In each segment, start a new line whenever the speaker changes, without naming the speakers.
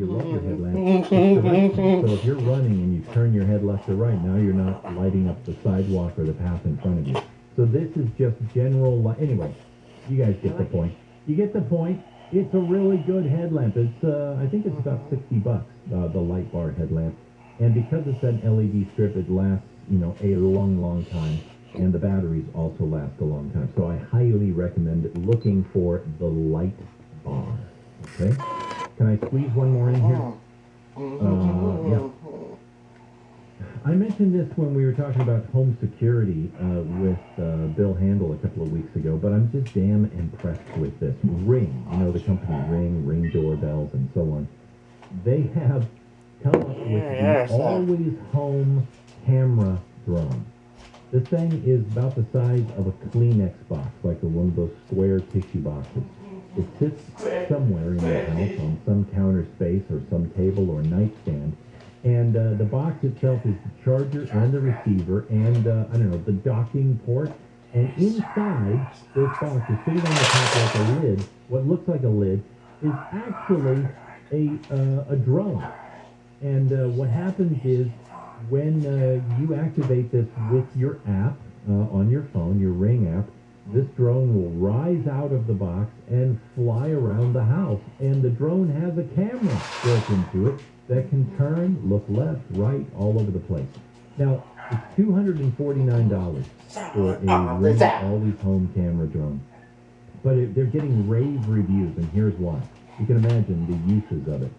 You love your headlamp. It's direction. So if you're running and you turn your head left or right, now you're not lighting up the sidewalk or the path in front of you. So this is just general light. Anyway, you guys get the point. You get the point. It's a really good headlamp. It's I think it's about $60, the light bar headlamp. And because it's an LED strip, it lasts, a long time. And the batteries also last a long time. So I highly recommend looking for the light bar. Okay? Can I squeeze one more in here? Yeah. I mentioned this when we were talking about home security with Bill Handel a couple of weeks ago, but I'm just damn impressed with this. Ring, the company Ring doorbells and so on. They have come up with the always home camera drone. This thing is about the size of a Kleenex box, like one of those square tissue boxes. It sits somewhere in your house on some counter space or some table or nightstand. And the box itself is the charger and the receiver and, the docking port. And inside this box is sitting on the top like a lid, what looks like a lid, is actually a drone. And what happens is when you activate this with your app on your phone, your Ring app, this drone will rise out of the box and fly around the house. And the drone has a camera built into it that can turn, look left, right, all over the place. Now, it's $249 for a Ring Always Home camera drone. But they're getting rave reviews, and here's why. You can imagine the uses of it.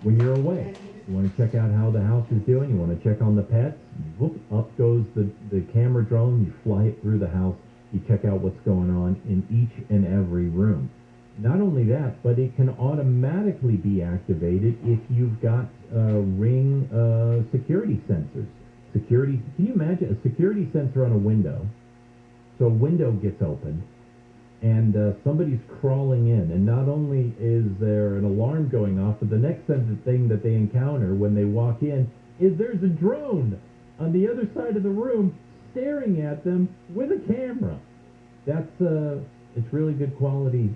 When you're away, you want to check out how the house is doing, you want to check on the pets, whoop, up goes the camera drone, you fly it through the house, you check out what's going on in each and every room. Not only that, but it can automatically be activated if you've got Ring security sensors. Can you imagine a security sensor on a window? So a window gets open, and somebody's crawling in, and not only is there an alarm going off, but the next thing that they encounter when they walk in is there's a drone on the other side of the room staring at them with a camera. It's really good quality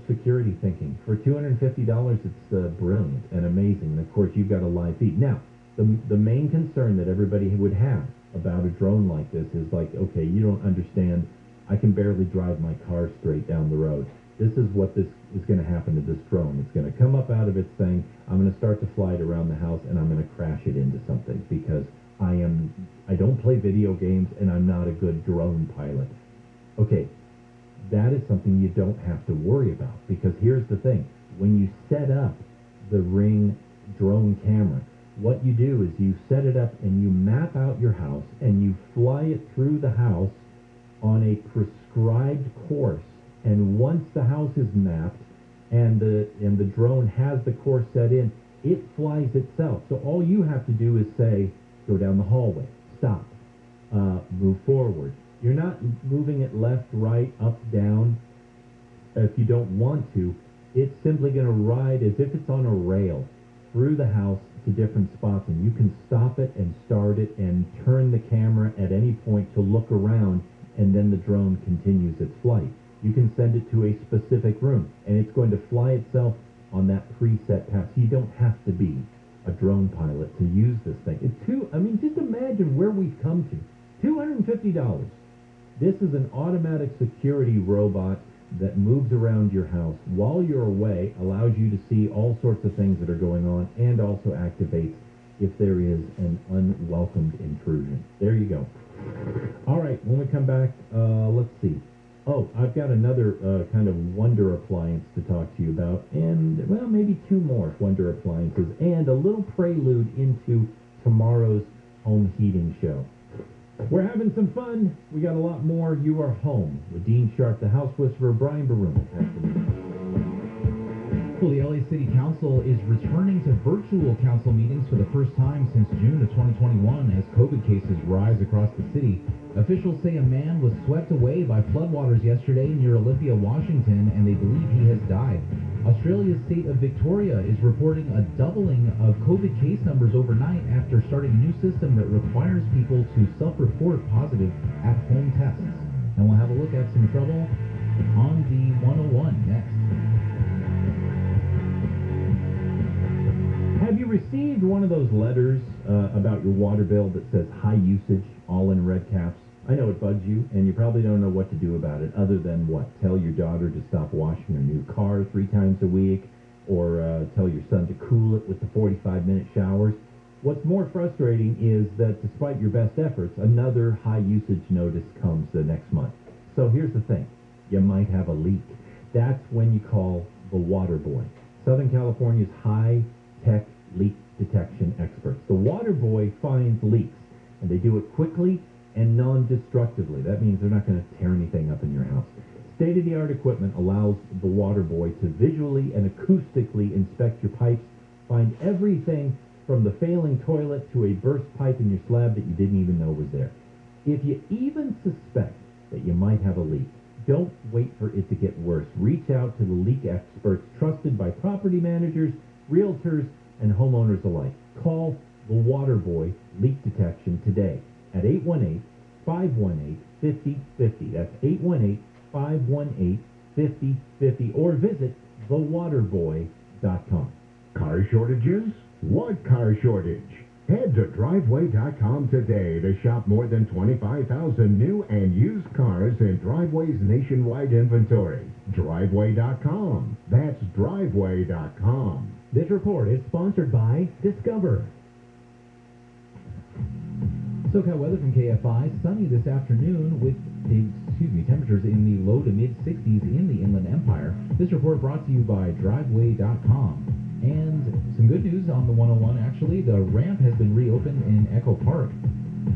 security thinking. For $250, it's brilliant and amazing. And of course, you've got a live feed. Now, the main concern that everybody would have about a drone like this is like, okay, you don't understand. I can barely drive my car straight down the road. This is what this is going to happen to this drone. It's going to come up out of its thing. I'm going to start to fly it around the house, and I'm going to crash it into something because I don't play video games, and I'm not a good drone pilot. Okay, that is something you don't have to worry about, because here's the thing. When you set up the Ring drone camera, what you do is you set it up and you map out your house, and you fly it through the house on a prescribed course. And once the house is mapped and the drone has the course set in, it flies itself. So all you have to do is say, go down the hallway, stop, move forward. You're not moving it left, right, up, down. If you don't want to, it's simply going to ride as if it's on a rail through the house to different spots, and you can stop it and start it and turn the camera at any point to look around, and then the drone continues its flight. You can send it to a specific room, and it's going to fly itself on that preset path. So you don't have to be a drone pilot to use this thing. Just imagine where we've come to. $250. This is an automatic security robot that moves around your house while you're away, allows you to see all sorts of things that are going on, and also activates if there is an unwelcomed intrusion. There you go. All right, when we come back, let's see. Oh, I've got another kind of wonder appliance to talk to you about, and, well, maybe two more wonder appliances, and a little prelude into tomorrow's home heating show. We're having some fun. We got a lot more. You are home with Dean Sharp, the House Whisperer, Brian Baroon.
Well, the LA City Council is returning to virtual council meetings for the first time since June of 2021 as COVID cases rise across the city. Officials say a man was swept away by floodwaters yesterday near Olympia, Washington, and they believe he has died. Australia's state of Victoria is reporting a doubling of COVID case numbers overnight after starting a new system that requires people to self-report positive at-home tests. And we'll have a look at some trouble on the 101 next.
received one of those letters about your water bill that says high usage, all in red caps? I know it bugs you, and you probably don't know what to do about it other than what? Tell your daughter to stop washing her new car 3 times a week, or tell your son to cool it with the 45-minute showers. What's more frustrating is that despite your best efforts, another high usage notice comes the next month. So here's the thing. You might have a leak. That's when you call the Water Boy, Southern California's high-tech leak detection experts. The Water Boy finds leaks, and they do it quickly and non-destructively. That means they're not going to tear anything up in your house. State-of-the-art equipment allows the Water Boy to visually and acoustically inspect your pipes, find everything from the failing toilet to a burst pipe in your slab that you didn't even know was there. If you even suspect that you might have a leak, don't wait for it to get worse. Reach out to the leak experts trusted by property managers, realtors, and homeowners alike. Call the Water Boy Leak Detection today at 818-518-5050. That's 818-518-5050, or visit thewaterboy.com.
Car shortages? What car shortage? Head to Driveway.com today to shop more than 25,000 new and used cars in Driveway's nationwide inventory. Driveway.com. That's Driveway.com.
This report is sponsored by Discover. SoCal weather from KFI. Sunny this afternoon with temperatures in the low to mid 60s in the Inland Empire. This report brought to you by Driveway.com. And some good news on the 101, actually. The ramp has been reopened in Echo Park.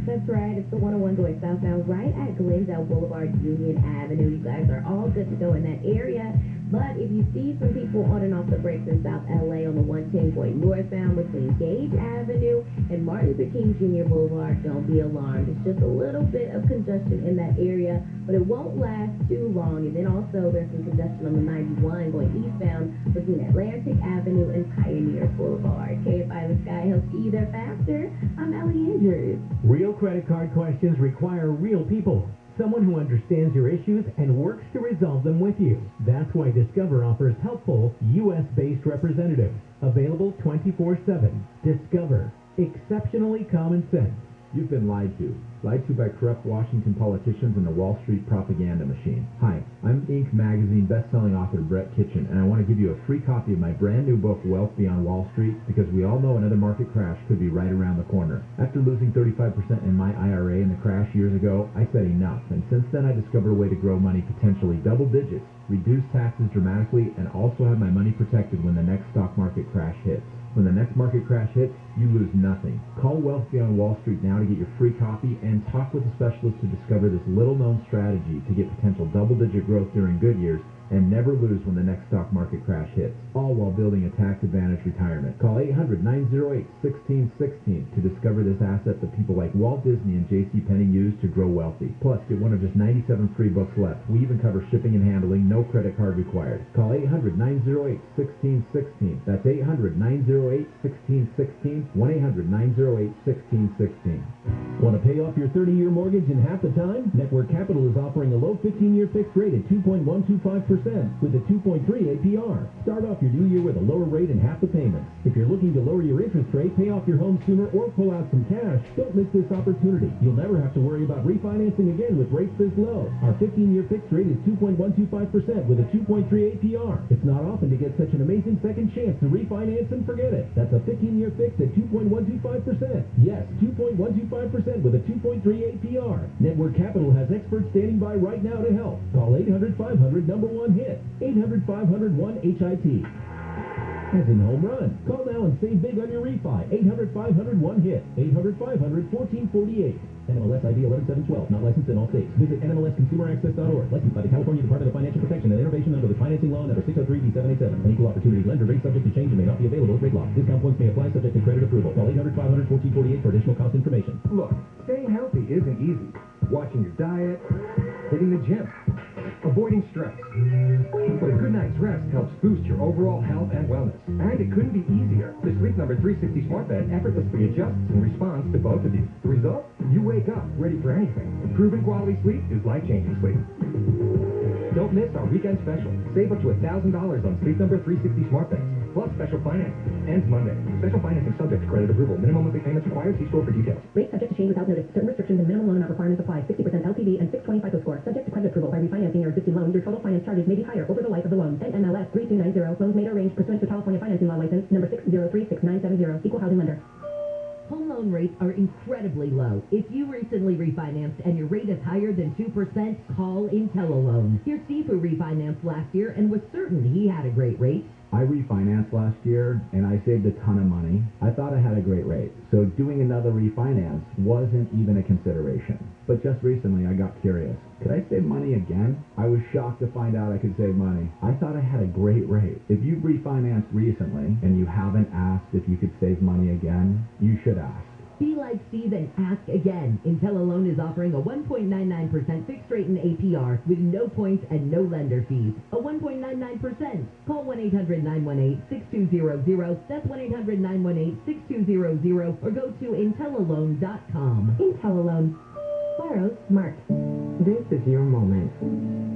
That's right. It's the 101 going southbound right at Glendale Boulevard, Union Avenue. You guys are all good to go in that area. But if you see some people on and off the brakes in South LA on the 110 going northbound between Gage Avenue and Martin Luther King Jr. Boulevard, don't be alarmed. It's just a little bit of congestion in that area, but it won't last too long. And then also there's some congestion on the 91 going eastbound between Atlantic Avenue and Pioneer Boulevard. KFI The Sky helps you there faster. I'm Ellie Andrews.
Real credit card questions require real people. Someone who understands your issues and works to resolve them with you. That's why Discover offers helpful, U.S.-based representatives. Available 24/7. Discover. Exceptionally common sense.
You've been lied to. Lied to by corrupt Washington politicians and the Wall Street propaganda machine. Hi, I'm Inc. magazine best-selling author Brett Kitchen, and I want to give you a free copy of my brand new book, Wealth Beyond Wall Street, because we all know another market crash could be right around the corner. After losing 35% in my IRA in the crash years ago, I said enough, and since then I discovered a way to grow money potentially double digits, reduce taxes dramatically, and also have my money protected when the next stock market crash hits. When the next market crash hits, you lose nothing. Call Wealth Beyond Wall Street now to get your free copy and talk with a specialist to discover this little-known strategy to get potential double-digit growth during good years and never lose when the next stock market crash hits, all while building a tax-advantaged retirement. Call 800-908-1616 to discover this asset that people like Walt Disney and J.C. Penney use to grow wealthy. Plus, get one of just 97 free books left. We even cover shipping and handling, no credit card required. Call 800-908-1616. That's 800-908-1616. 1-800-908-1616.
Want to pay off your 30-year mortgage in half the time? Network Capital is offering a low 15-year fixed rate at 2.125% with a 2.3 APR. Start off your new year with a lower rate and half the payments. If you're looking to lower your interest rate, pay off your home sooner, or pull out some cash, don't miss this opportunity. You'll never have to worry about refinancing again with rates this low. Our 15-year fixed rate is 2.125% with a 2.3 APR. It's not often to get such an amazing second chance to refinance and forget it. That's a 15-year fixed at 2.125%. Yes, 2.125% with a 2.3 APR. Network Capital has experts standing by right now to help. Call 800-500-1-HIT. 800-500-1-HIT. As in home run. Call now and save big on your refi. 800-500-1-HIT. 800-500-1448. NMLS ID 11712. Not licensed in all states. Visit NMLSConsumerAccess.org. Licensed by the California Department of Financial Protection and Innovation under the Financing Law number 603B787. An equal opportunity lender rate subject to change and may not be available at rate lock. Discount points may apply subject to credit approval. Call 800-500-1448 for additional cost information.
Look, staying healthy isn't easy. Watching your diet, hitting the gym, avoiding stress. But a good night's rest helps boost your overall health and wellness. And it couldn't be easier. The Sleep Number 360 Smart Bed effortlessly adjusts and responds to both of you. The result? You wake up ready for anything. Proven quality sleep is life-changing sleep. Don't miss our weekend special. Save up to $1,000 on Sleep Number 360 Smart Beds. plus special financing. Ends Monday. Special financing subject to credit approval. Minimum monthly payments required. See store for details.
Rate subject to change without notice. Certain restrictions and minimum loan amount requirements apply. 60% LTV and 620 FICO score. Subject to credit approval. By refinancing your existing loan, your total finance charges may be higher over the life of the loan. NMLS 3290. Loans made or arranged pursuant to California Financing Law License number 6036970. Equal housing lender.
Home loan rates are incredibly low. If you recently refinanced and your rate is higher than 2%, call IntelliLoan. Here's Steve who refinanced last year and was certain he had a great rate.
I refinanced last year and I saved a ton of money. I thought I had a great rate, so doing another refinance wasn't even a consideration. But just recently I got curious. Could I save money again? I was shocked to find out I could save money. I thought I had a great rate. If you've refinanced recently and you haven't asked if you could save money again, you should ask.
Be like Steve and ask again. IntelliLoan is offering a 1.99% fixed rate in APR with no points and no lender fees. A 1.99%. Call 1-800-918-6200. That's 1-800-918-6200 or go to IntelliLoan.com.
IntelliLoan. Borrow smart.
This is your moment.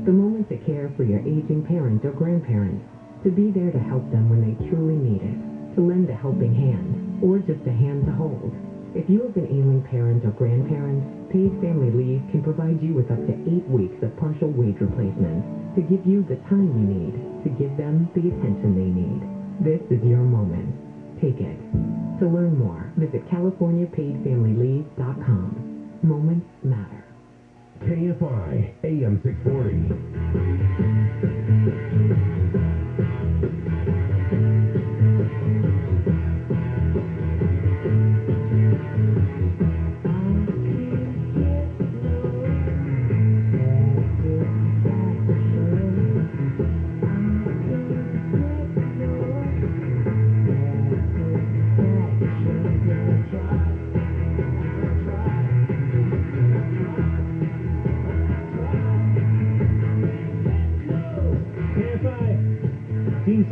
The moment to care for your aging parent or grandparent. To be there to help them when they truly need it. To lend a helping hand or just a hand to hold. If you have an ailing parent or grandparent, paid family leave can provide you with up to 8 weeks of partial wage replacement to give you the time you need to give them the attention they need. This is your moment. Take it. To learn more, visit CaliforniaPaidFamilyLeave.com. Moments matter.
KFI AM 640.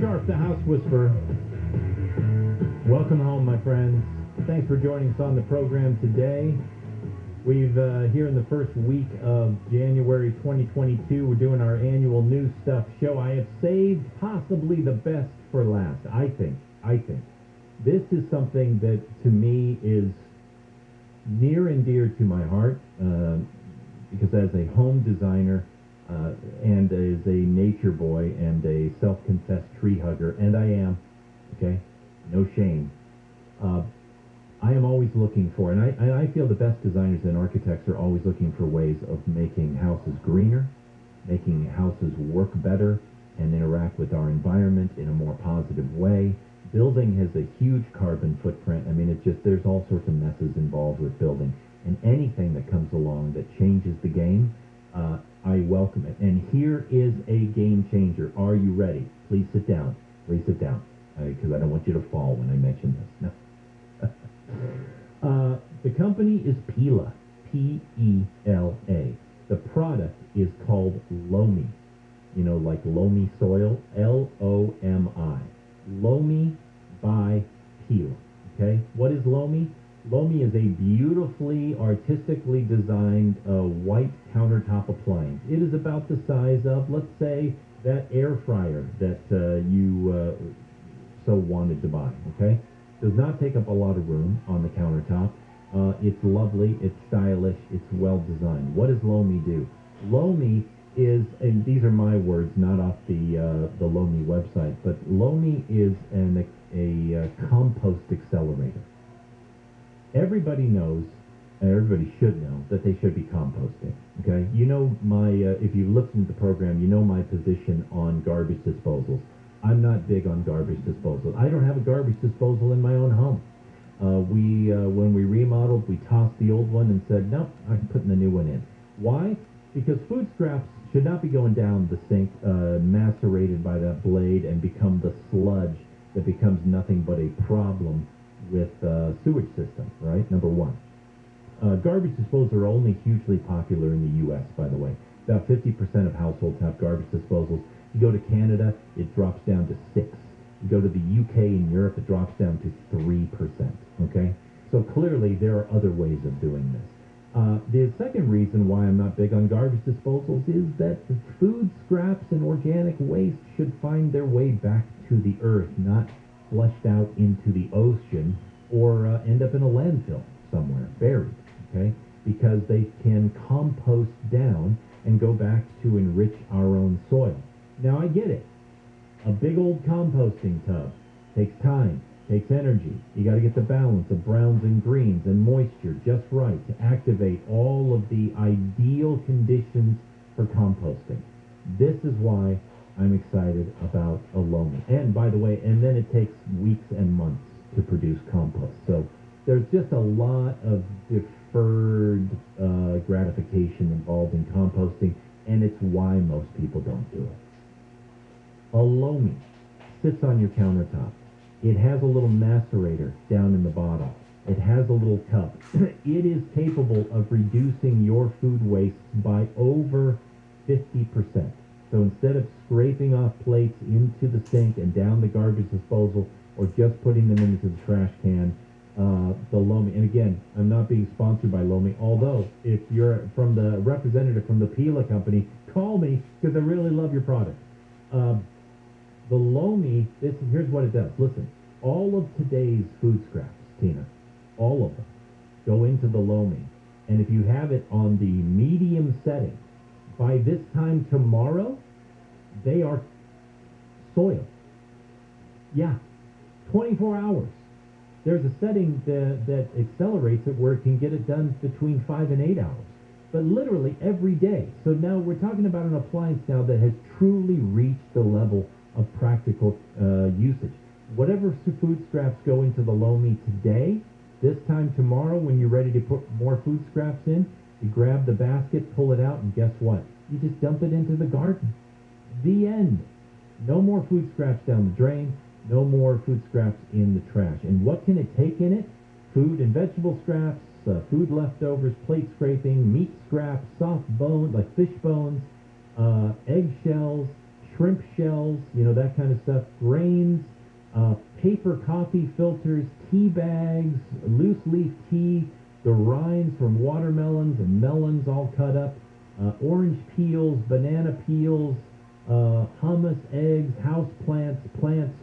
Sharp, the House Whisperer. Welcome home, my friends. Thanks for joining us on the program today. We've here in the first week of January 2022, we're doing our annual New Stuff show. I have saved possibly the best for last. I think this is something that to me is near and dear to my heart because as a home designer and as a nature boy and a self-confessed tree hugger, and I am, okay, no shame, I am always looking for, and I feel the best designers and architects are always looking for ways of making houses greener, making houses work better and interact with our environment in a more positive way. Building has a huge carbon footprint. I mean, it's just, there's all sorts of messes involved with building, and anything that comes along that changes the game, I welcome it. And here is a game changer. Are you ready? Please sit down. Please sit down. Because I don't want you to fall when I mention this. No. The company is Pela. P-E-L-A. The product is called Lomi. You know, like loamy soil. L-O-M-I. Lomi by Pela. Okay? What is Lomi? Lomi is a beautifully, artistically designed white countertop appliance. It is about the size of, let's say, that air fryer that you so wanted to buy, okay? Does not take up a lot of room on the countertop. It's lovely, it's stylish, it's well designed. What does Lomi do? Lomi is, and these are my words, not off the Lomi website, but Lomi is a compost accelerator. Everybody knows, and everybody should know, that they should be composting, okay? You know my, if you listen to the program, you know my position on garbage disposals. I'm not big on garbage disposal. I don't have a garbage disposal in my own home. When we remodeled, we tossed the old one and said, nope, I'm putting the new one in. Why? Because food scraps should not be going down the sink, macerated by that blade and become the sludge that becomes nothing but a problem with sewage system, right? Number one. Garbage disposals are only hugely popular in the U.S., by the way. About 50% of households have garbage disposals. You go to Canada, it drops down to 6. You go to the UK and Europe, it drops down to 3%, okay? So clearly there are other ways of doing this. The second reason why I'm not big on garbage disposals is that the food scraps and organic waste should find their way back to the earth, not flushed out into the ocean or end up in a landfill somewhere, buried, okay? Because they can compost down and go back to enrich our own soil. Now, I get it. A big old composting tub takes time, takes energy. You got to get the balance of browns and greens and moisture just right to activate all of the ideal conditions for composting. This is why I'm excited about a loamy. And by the way, and then it takes weeks and months to produce compost. So there's just a lot of deferred gratification involved in composting, and it's why most people don't do it. A loamy sits on your countertop. It has a little macerator down in the bottom. It has a little cup. It is capable of reducing your food waste by over 50%. So instead of scraping off plates into the sink and down the garbage disposal or just putting them into the trash can, the Lomi, and again, I'm not being sponsored by Lomi, although if you're from the representative from the Pila company, call me because I really love your product. The Lomi, here's what it does. Listen, all of today's food scraps, Tina, all of them, go into the Lomi. And if you have it on the medium setting, by this time tomorrow, they are soil. Yeah, 24 hours. There's a setting that accelerates it where it can get it done between 5 and 8 hours. But literally every day. So now we're talking about an appliance now that has truly reached the level of practical usage. Whatever food scraps go into the Lomi today, this time tomorrow when you're ready to put more food scraps in, you grab the basket, pull it out, and guess what? You just dump it into the garden. The end. No more food scraps down the drain. No more food scraps in the trash. And what can it take in it? Food and vegetable scraps, food leftovers, plate scraping, meat scraps, soft bones, like fish bones, egg shells, shrimp shells, that kind of stuff, grains, paper coffee filters, tea bags, loose leaf tea, the rinds from watermelons and melons all cut up, orange peels, banana peels, hummus, eggs, house plants,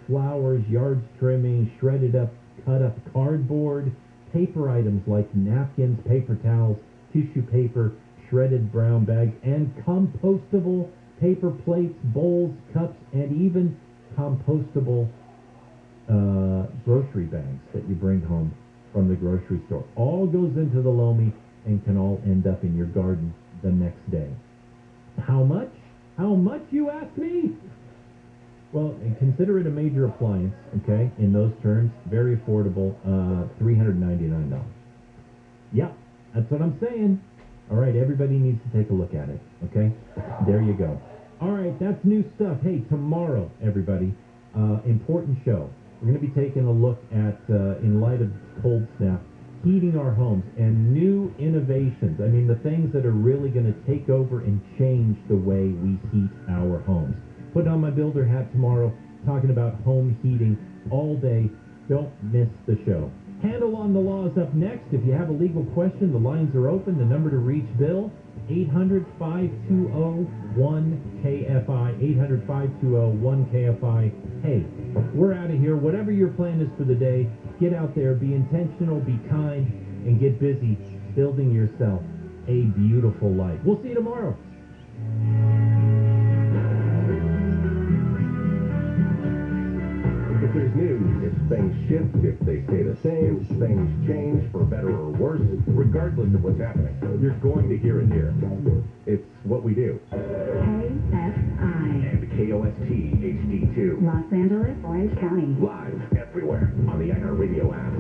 flowers, yard trimming, shredded up, cut up cardboard, paper items like napkins, paper towels, tissue paper, shredded brown bags, and compostable paper plates, bowls, cups, and even compostable grocery bags that you bring home from the grocery store. All goes into the Lomi and can all end up in your garden the next day. How much? How much, you ask me? Well, consider it a major appliance, okay? In those terms, very affordable, $399. Yeah, that's what I'm saying. All right, everybody needs to take a look at it, okay? There you go. All right, that's new stuff. Hey, tomorrow, everybody, important show. We're going to be taking a look at, in light of cold snap, heating our homes and new innovations. I mean, the things that are really going to take over and change the way we heat our homes. Putting on my builder hat tomorrow, talking about home heating all day. Don't miss the show. Handle on the Law is up next. If you have a legal question, the lines are open. The number to reach Bill, 800-520-1KFI, 800-520-1KFI. Hey, we're out of here. Whatever your plan is for the day, get out there, be intentional, be kind, and get busy building yourself a beautiful life. We'll see you tomorrow.
If there's news, if things shift, if they stay the same, if things change for better or worse, regardless of what's happening, you're going to hear it here. It's what we do.
KFI.
And KOST HD2.
Los Angeles, Orange County.
Live everywhere on the iHeartRadio app.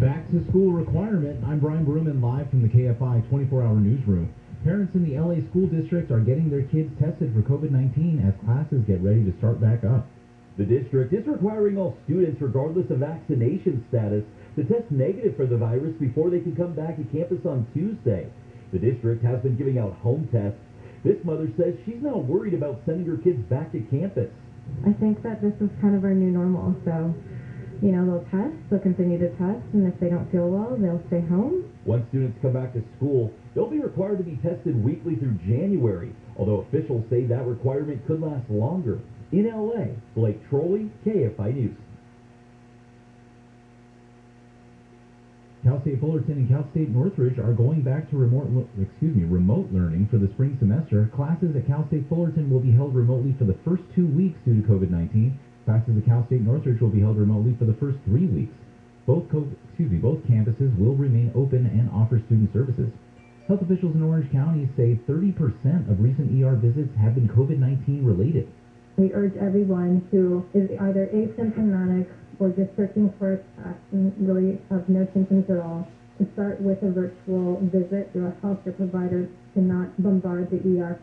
Back to school requirement. I'm Brian Bruman, live from the KFI 24-hour newsroom. Parents in the LA school district are getting their kids tested for COVID-19 as classes get ready to start back up.
The district is requiring all students, regardless of vaccination status, to test negative for the virus before they can come back to campus on Tuesday. The district has been giving out home tests. This mother says she's not worried about sending her kids back to campus.
I think that this is kind of our new normal, so they'll test, they'll continue to test, and if they don't feel well, they'll stay home.
Once students come back to school, they'll be required to be tested weekly through January, although officials say that requirement could last longer. In LA, Blake Trolley, KFI News. Cal State Fullerton and Cal State Northridge are going back to remote learning for the spring semester. Classes at Cal State Fullerton will be held remotely for the first 2 weeks due to COVID-19. Classes at Cal State Northridge will be held remotely for the first 3 weeks. Both campuses will remain open and offer student services. Health officials in Orange County say 30% of recent ER visits have been COVID-19 related.
We urge everyone who is either asymptomatic or just searching for a test and really have no symptoms at all to start with a virtual visit through a healthcare provider to not bombard the ER.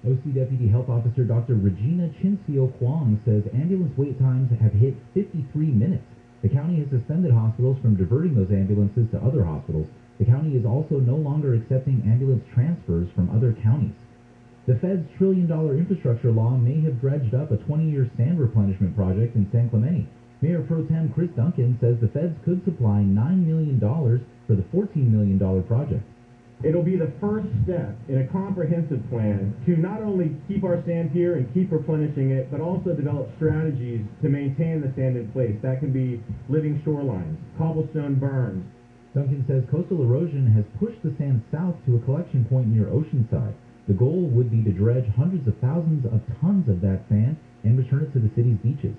OC Deputy Health Officer Dr. Regina Chincio Kwong says ambulance wait times have hit 53 minutes. The county has suspended hospitals from diverting those ambulances to other hospitals. The county is also no longer accepting ambulance transfers from other counties. The Fed's $1 trillion infrastructure law may have dredged up a 20-year sand replenishment project in San Clemente. Mayor Pro Tem Chris Duncan says the feds could supply $9 million for the $14 million project.
It'll be the first step in a comprehensive plan to not only keep our sand here and keep replenishing it, but also develop strategies to maintain the sand in place. That can be living shorelines, cobblestone berms.
Duncan says coastal erosion has pushed the sand south to a collection point near Oceanside. The goal would be to dredge hundreds of thousands of tons of that sand and return it to the city's beaches.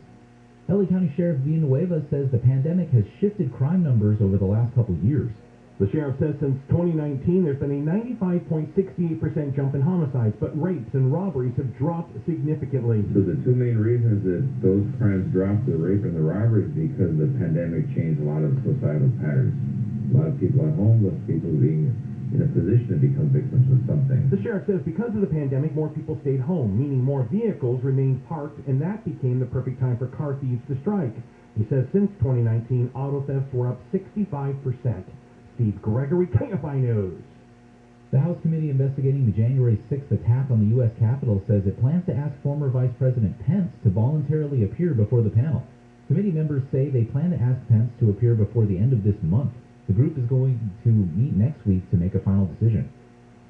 LA County Sheriff Villanueva says the pandemic has shifted crime numbers over the last couple of years.
The sheriff says since 2019, there's been a 95.68% jump in homicides, but rapes and robberies have dropped significantly.
So the two main reasons that those crimes dropped, the rape and the robberies, because the pandemic changed a lot of societal patterns. A lot of people at home, less people being in a position to become victims of something.
The sheriff says because of the pandemic, more people stayed home, meaning more vehicles remained parked, and that became the perfect time for car thieves to strike. He says since 2019, auto thefts were up 65%. Steve Gregory, KFI News.
The House committee investigating the January 6th attack on the U.S. Capitol says it plans to ask former Vice President Pence to voluntarily appear before the panel. Committee members say they plan to ask Pence to appear before the end of this month. The group is going to meet next week to make a final decision.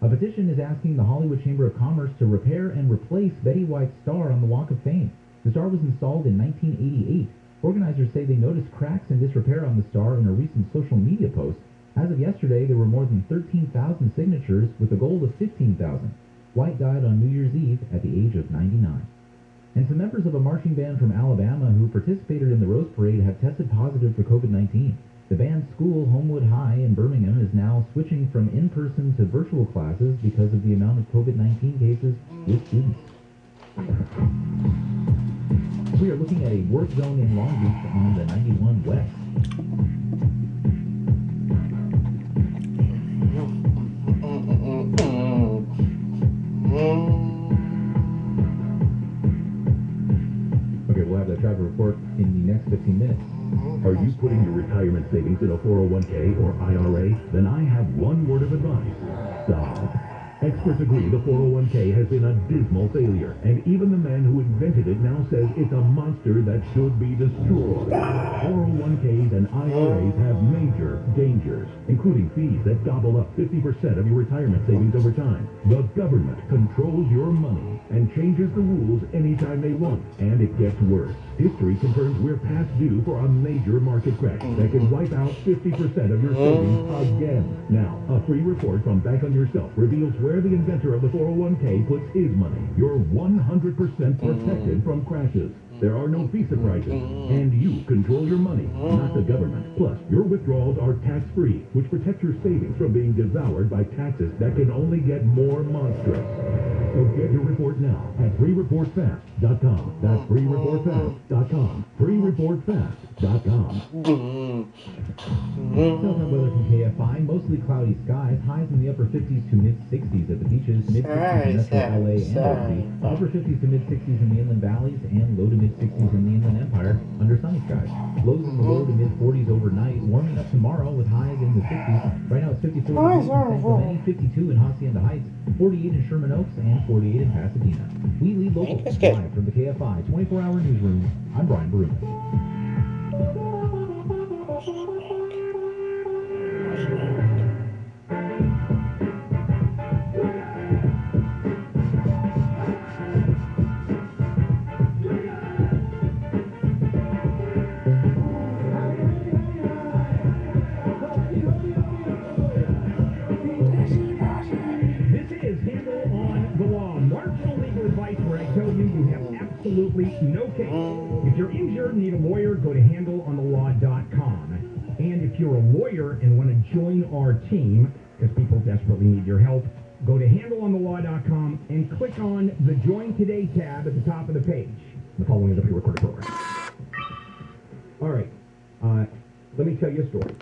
A petition is asking the Hollywood Chamber of Commerce to repair and replace Betty White's star on the Walk of Fame. The star was installed in 1988. Organizers say they noticed cracks and disrepair on the star in a recent social media post. As of yesterday, there were more than 13,000 signatures with a goal of 15,000. White died on New Year's Eve at the age of 99. And some members of a marching band from Alabama who participated in the Rose Parade have tested positive for COVID-19. The band's school, Homewood High in Birmingham, is now switching from in-person to virtual classes because of the amount of COVID-19 cases with students. We are looking at a work zone in Long Beach on the 91 West. Okay, we'll have that traffic report in the next 15 minutes.
Are you putting your retirement savings in a 401k or IRA? Then I have one word of advice. Stop. Experts agree the 401k has been a dismal failure, and even the man who invented it now says it's a monster that should be destroyed. 401ks and IRAs have major dangers, including fees that gobble up 50% of your retirement savings over time. The government controls your money and changes the rules anytime they want, and it gets worse. History confirms we're past due for a major market crash that can wipe out 50% of your savings again. Now, a free report from Bank on Yourself reveals where the inventor of the 401k puts his money. You're 100% protected from crashes. There are no fee surprises, and you control your money, not the government. Plus, your withdrawals are tax-free, which protects your savings from being devoured by taxes that can only get more monstrous. So get your report now at freereportfast.com. That's freereportfast.com. freereportfast.com.
Southern weather from KFI. Mostly cloudy skies. Highs in the upper 50s to mid-60s at the beaches. Mid-60s in metro LA and OC. Upper 50s to mid-60s in the inland valleys. And low to mid-60s in the Inland Empire under sunny skies. Lows in the low to mid-40s overnight. Warming up tomorrow with highs in the 60s. Right now it's 54 degrees in San Clemente, 52 in Hacienda Heights, 48 in Sherman Oaks, and 48 in Pasadena. We lead locals live from the KFI 24-hour newsroom. I'm Brian Baruch.
lawyer, need a lawyer, go to handleonthelaw.com. And if you're a lawyer and want to join our team, because people desperately need your help, go to handleonthelaw.com and click on the Join Today tab at the top of the page. The following is a pre-recorded program. All right. Let me tell you a story.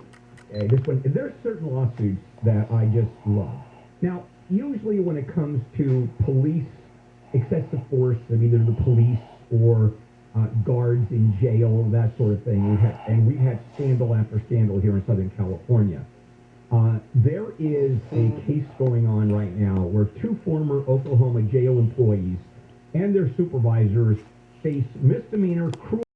There are certain lawsuits that I just love. Now, usually when it comes to police excessive force of either the police or guards in jail, that sort of thing, we've had scandal after scandal here in Southern California. There is a case going on right now where 2 former Oklahoma jail employees and their supervisors face misdemeanor cruel